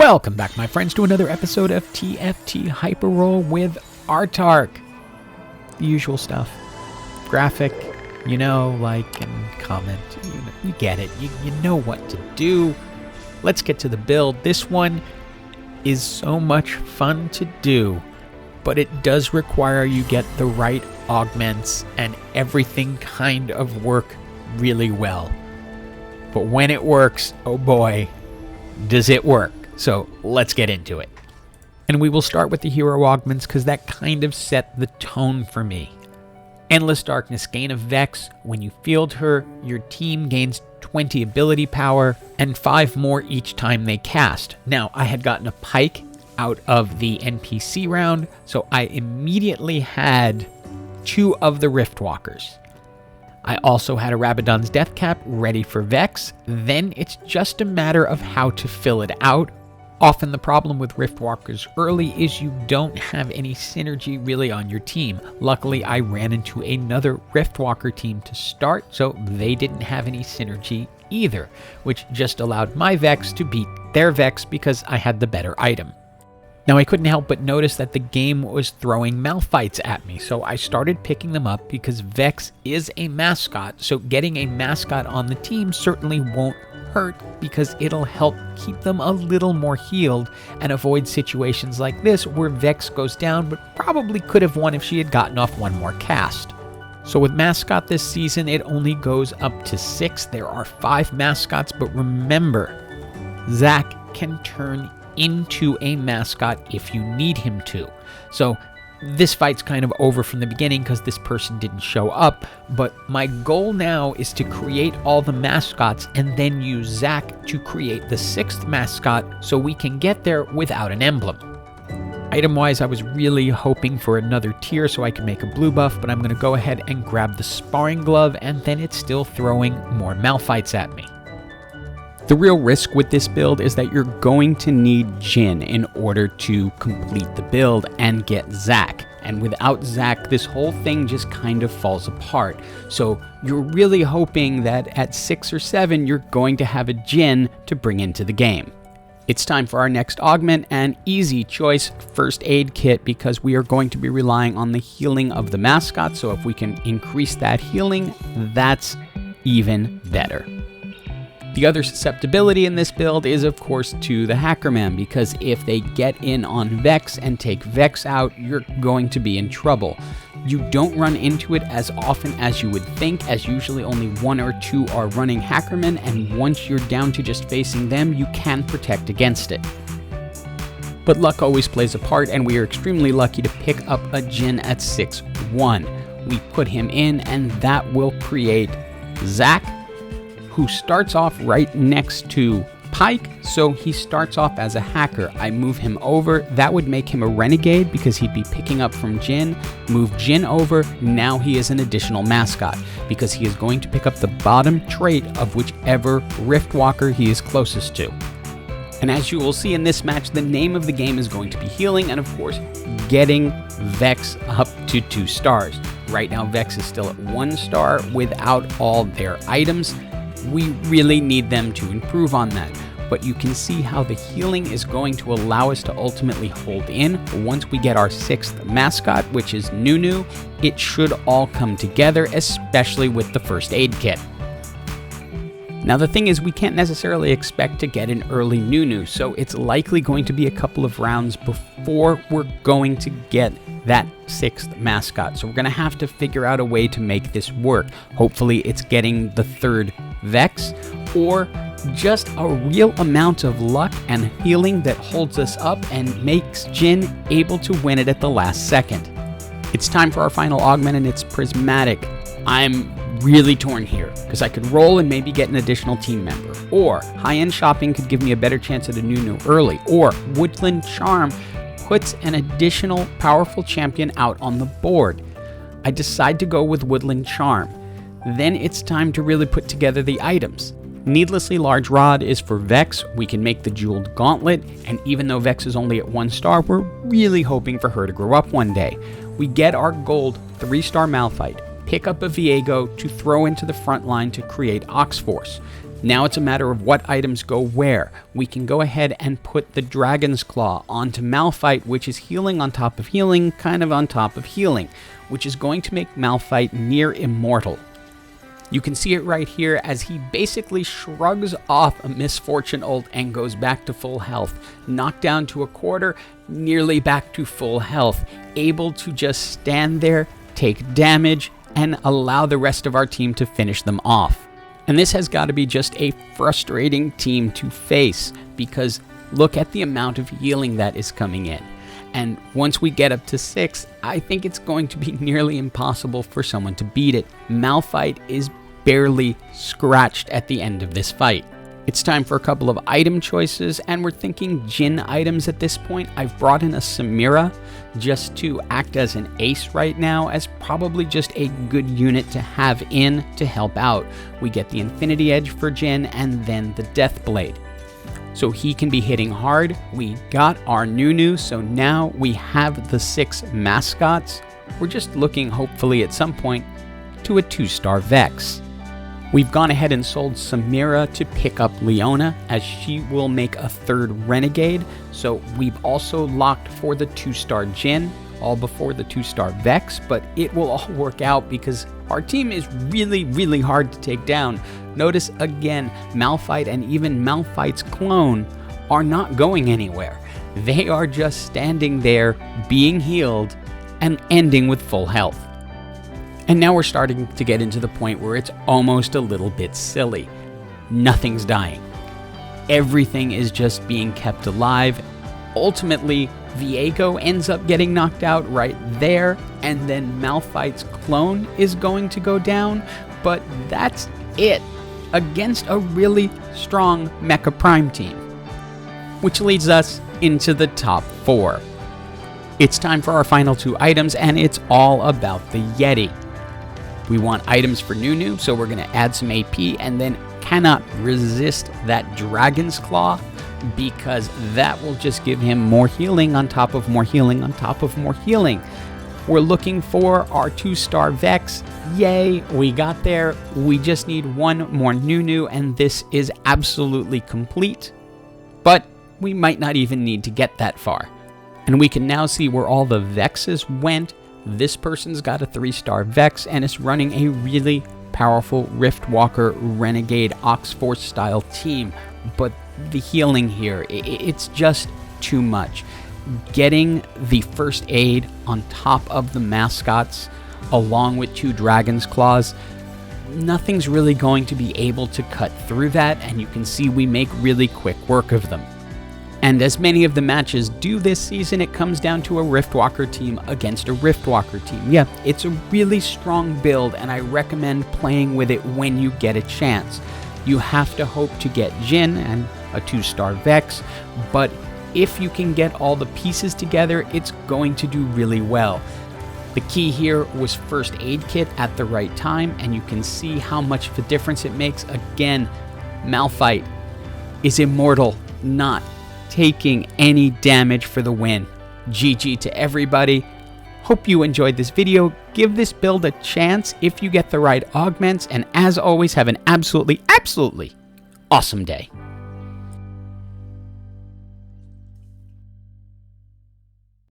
Welcome back, my friends, to another episode of TFT Hyperroll with Artark. The usual stuff. Graphic, like and comment. You get it. You know what to do. Let's get to the build. This one is so much fun to do, but it does require you get the right augments and everything kind of work really well. But when it works, oh boy, does it work. So let's get into it. And we will start with the hero augments because that kind of set the tone for me. Endless Darkness, gain of Vex. When you field her, your team gains 20 ability power and 5 more each time they cast. Now, I had gotten a Pyke out of the NPC round, so I immediately had 2 of the Riftwalkers. I also had a Rabadon's Death Cap ready for Vex. Then it's just a matter of how to fill it out. Often the problem with Riftwalkers early is you don't have any synergy really on your team. Luckily, I ran into another Riftwalker team to start, so they didn't have any synergy either, which just allowed my Vex to beat their Vex because I had the better item. Now, I couldn't help but notice that the game was throwing Malphites at me, so I started picking them up because Vex is a mascot, so getting a mascot on the team certainly won't hurt because it'll help keep them a little more healed and avoid situations like this where Vex goes down but probably could have won if she had gotten off one more cast. So with Mascot this season, it only goes up to 6. There are 5 mascots, but remember, Zac can turn into a mascot if you need him to. So this fight's kind of over from the beginning because this person didn't show up, but my goal now is to create all the mascots and then use Zac to create the 6th mascot so we can get there without an emblem. Item-wise, I was really hoping for another tier so I could make a blue buff, but I'm going to go ahead and grab the sparring glove, and then it's still throwing more Malphites at me. The real risk with this build is that you're going to need Jhin in order to complete the build and get Zac. And without Zac, this whole thing just kind of falls apart. So you're really hoping that at 6 or 7, you're going to have a Jhin to bring into the game. It's time for our next augment, and easy choice, First Aid Kit, because we are going to be relying on the healing of the mascot. So if we can increase that healing, that's even better. The other susceptibility in this build is, of course, to the Hackerman, because if they get in on Vex and take Vex out, you're going to be in trouble. You don't run into it as often as you would think, as usually only 1 or 2 are running Hackerman, and once you're down to just facing them, you can protect against it. But luck always plays a part, and we are extremely lucky to pick up a Jhin at 6-1. We put him in, and that will create Zac, who starts off right next to Pyke, so he starts off as a hacker. I move him over. That would make him a renegade because he'd be picking up from Jhin. Move Jhin over. Now he is an additional mascot because he is going to pick up the bottom trait of whichever Riftwalker he is closest to. And as you will see in this match, the name of the game is going to be healing and, of course, getting Vex up to 2 stars. Right now, Vex is still at 1 star without all their items. We really need them to improve on that, but you can see how the healing is going to allow us to ultimately hold in. Once we get our 6th mascot, which is Nunu, it should all come together, especially with the First Aid Kit. Now the thing is, we can't necessarily expect to get an early Nunu, so it's likely going to be a couple of rounds before we're going to get that 6th mascot. So we're going to have to figure out a way to make this work. Hopefully it's getting the 3rd Vex, or just a real amount of luck and healing that holds us up and makes Jhin able to win it at the last second. It's time for our final augment, and it's Prismatic. I'm really torn here because I could roll and maybe get an additional team member, or high-end shopping could give me a better chance at a Nunu early, or Woodland Charm puts an additional powerful champion out on the board. I decide to go with Woodland Charm. Then it's time to really put together the items. Needlessly Large Rod is for Vex. We can make the Jeweled Gauntlet, and even though Vex is only at 1 star, we're really hoping for her to grow up one day. We get our gold 3-star Malphite, pick up a Viego to throw into the front line to create Oxforce. Now it's a matter of what items go where. We can go ahead and put the Dragon's Claw onto Malphite, which is healing on top of healing, kind of on top of healing, which is going to make Malphite near immortal. You can see it right here as he basically shrugs off a Misfortune ult and goes back to full health. Knocked down to a quarter, nearly back to full health. Able to just stand there, take damage, and allow the rest of our team to finish them off. And this has got to be just a frustrating team to face, because look at the amount of healing that is coming in. And once we get up to 6, I think it's going to be nearly impossible for someone to beat it. Malphite is barely scratched at the end of this fight. It's time for a couple of item choices, and we're thinking Jhin items at this point. I've brought in a Samira just to act as an ace right now, as probably just a good unit to have in to help out. We get the Infinity Edge for Jhin and then the Death Blade, so he can be hitting hard. We got our Nunu, so now we have the 6 mascots. We're just looking, hopefully at some point, to a 2-star Vex. We've gone ahead and sold Samira to pick up Leona, as she will make a 3rd Renegade. So we've also locked for the 2-star Jhin, all before the 2-star Vex, but it will all work out because our team is really, really hard to take down. Notice again, Malphite and even Malphite's clone are not going anywhere. They are just standing there, being healed, and ending with full health. And now we're starting to get into the point where it's almost a little bit silly. Nothing's dying. Everything is just being kept alive. Ultimately, Viego ends up getting knocked out right there, and then Malphite's clone is going to go down, but that's it against a really strong Mecha Prime team. Which leads us into the top 4. It's time for our final 2 items, and it's all about the Yeti. We want items for Nunu, so we're going to add some AP, and then cannot resist that Dragon's Claw, because that will just give him more healing on top of more healing on top of more healing. We're looking for our 2-star Vex. Yay, we got there. We just need 1 more Nunu, and this is absolutely complete. But we might not even need to get that far. And we can now see where all the Vexes went. This person's got a 3-star Vex and is running a really powerful Riftwalker Renegade Oxforce style team. But the healing here, it's just too much. Getting the first aid on top of the mascots along with 2 Dragon's Claws, nothing's really going to be able to cut through that, and you can see we make really quick work of them. And as many of the matches do this season, it comes down to a Riftwalker team against a Riftwalker team. Yeah, it's a really strong build, and I recommend playing with it when you get a chance. You have to hope to get Jhin and a 2-star Vex, but if you can get all the pieces together, it's going to do really well. The key here was first aid kit at the right time, and you can see how much of a difference it makes. Again, Malphite is immortal, not taking any damage for the win. GG to everybody. Hope you enjoyed this video. Give this build a chance if you get the right augments, and as always, have an absolutely awesome day.